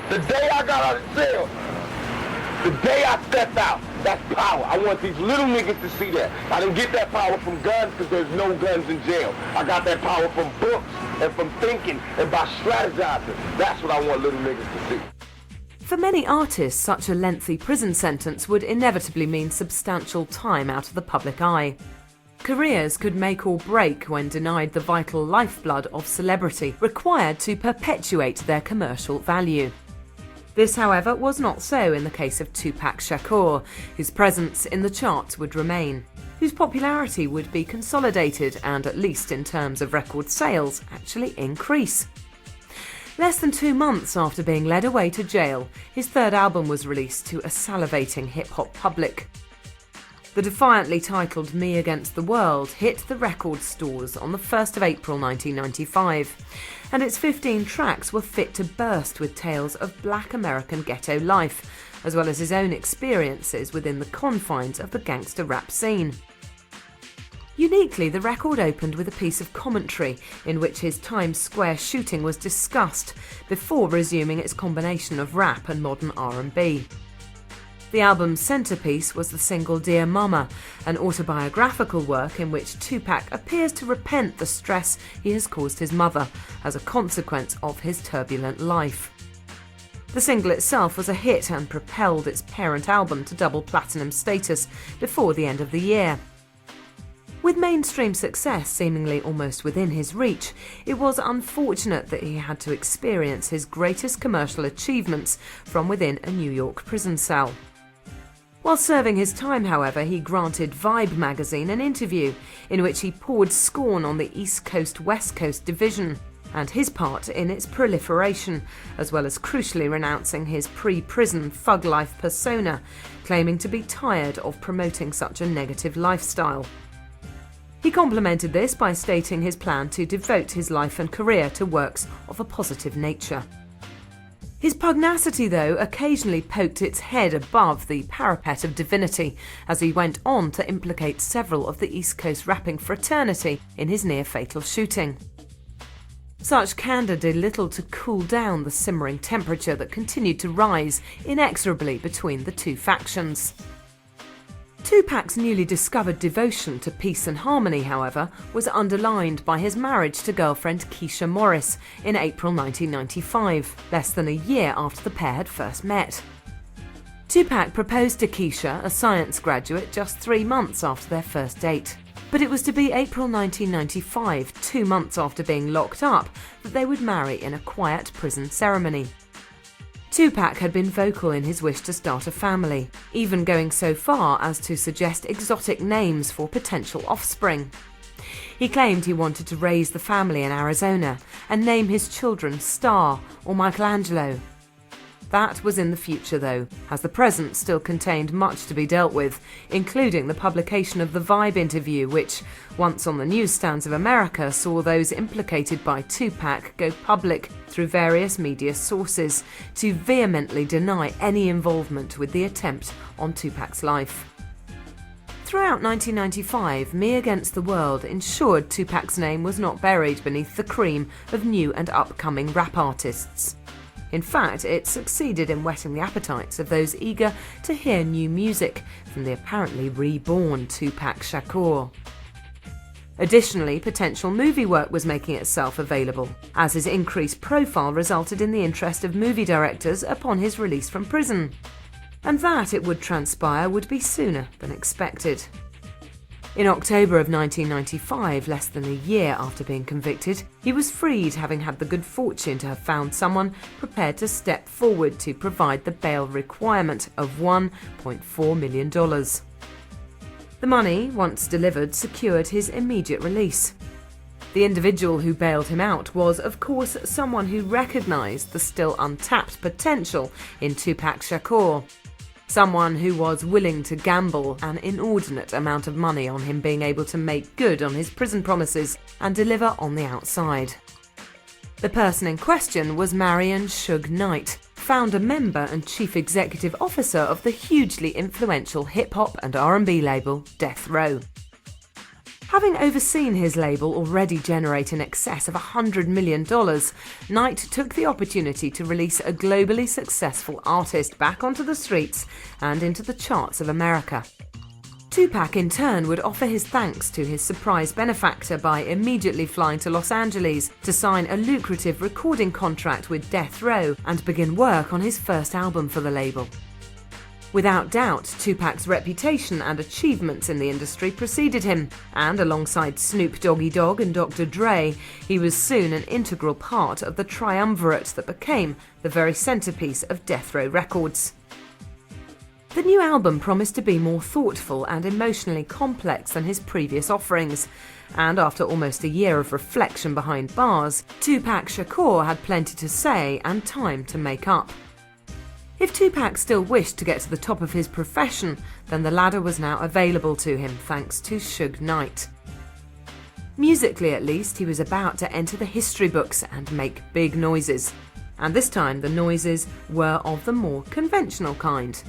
The day I got out of jail, the day I stepped out, that's power. I want these little niggas to see that. I didn't get that power from guns because there's no guns in jail. I got that power from books and from thinking and by strategizing. That's what I want little niggas to see. For many artists, such a lengthy prison sentence would inevitably mean substantial time out of the public eye. Careers could make or break when denied the vital lifeblood of celebrity required to perpetuate their commercial value. This, however, was not so in the case of Tupac Shakur, whose presence in the charts would remain, whose popularity would be consolidated and, at least in terms of record sales, actually increase. Less than 2 months after being led away to jail, his third album was released to a salivating hip-hop public. The defiantly titled Me Against the World hit the record stores on the 1st of April 1995, and its 15 tracks were fit to burst with tales of black American ghetto life, as well as his own experiences within the confines of the gangster rap scene. Uniquely, the record opened with a piece of commentary in which his Times Square shooting was discussed before resuming its combination of rap and modern R&B. The album's centrepiece was the single Dear Mama, an autobiographical work in which Tupac appears to repent the stress he has caused his mother as a consequence of his turbulent life. The single itself was a hit and propelled its parent album to double platinum status before the end of the year. With mainstream success seemingly almost within his reach, it was unfortunate that he had to experience his greatest commercial achievements from within a New York prison cell. While serving his time, however, he granted Vibe magazine an interview in which he poured scorn on the East Coast-West Coast division and his part in its proliferation, as well as crucially renouncing his pre-prison thug life persona, claiming to be tired of promoting such a negative lifestyle. He complemented this by stating his plan to devote his life and career to works of a positive nature. His pugnacity, though, occasionally poked its head above the parapet of divinity as he went on to implicate several of the East Coast rapping fraternity in his near-fatal shooting. Such candour did little to cool down the simmering temperature that continued to rise inexorably between the two factions. Tupac's newly discovered devotion to peace and harmony, however, was underlined by his marriage to girlfriend Keisha Morris in April 1995, less than a year after the pair had first met. Tupac proposed to Keisha, a science graduate, just 3 months after their first date. But it was to be April 1995, 2 months after being locked up, that they would marry in a quiet prison ceremony. Tupac had been vocal in his wish to start a family, even going so far as to suggest exotic names for potential offspring. He claimed he wanted to raise the family in Arizona and name his children Star or Michelangelo. That was in the future, though, as the present still contained much to be dealt with, including the publication of the Vibe interview, which, once on the newsstands of America, saw those implicated by Tupac go public through various media sources to vehemently deny any involvement with the attempt on Tupac's life. Throughout 1995, Me Against the World ensured Tupac's name was not buried beneath the cream of new and upcoming rap artists. In fact, it succeeded in whetting the appetites of those eager to hear new music from the apparently reborn Tupac Shakur. Additionally, potential movie work was making itself available, as his increased profile resulted in the interest of movie directors upon his release from prison. And that, it would transpire, would be sooner than expected. In October of 1995, less than a year after being convicted, he was freed, having had the good fortune to have found someone prepared to step forward to provide the bail requirement of $1.4 million. The money, once delivered, secured his immediate release. The individual who bailed him out was, of course, someone who recognised the still untapped potential in Tupac Shakur. Someone who was willing to gamble an inordinate amount of money on him being able to make good on his prison promises and deliver on the outside. The person in question was Marion Suge Knight, founder member and chief executive officer of the hugely influential hip-hop and R&B label Death Row. Having overseen his label already generate in excess of $100 million, Knight took the opportunity to release a globally successful artist back onto the streets and into the charts of America. Tupac in turn would offer his thanks to his surprise benefactor by immediately flying to Los Angeles to sign a lucrative recording contract with Death Row and begin work on his first album for the label. Without doubt, Tupac's reputation and achievements in the industry preceded him, and alongside Snoop Doggy Dogg and Dr. Dre, he was soon an integral part of the triumvirate that became the very centerpiece of Death Row Records. The new album promised to be more thoughtful and emotionally complex than his previous offerings, and after almost a year of reflection behind bars, Tupac Shakur had plenty to say and time to make up. If Tupac still wished to get to the top of his profession, then the ladder was now available to him thanks to Suge Knight. Musically at least, he was about to enter the history books and make big noises. And this time the noises were of the more conventional kind.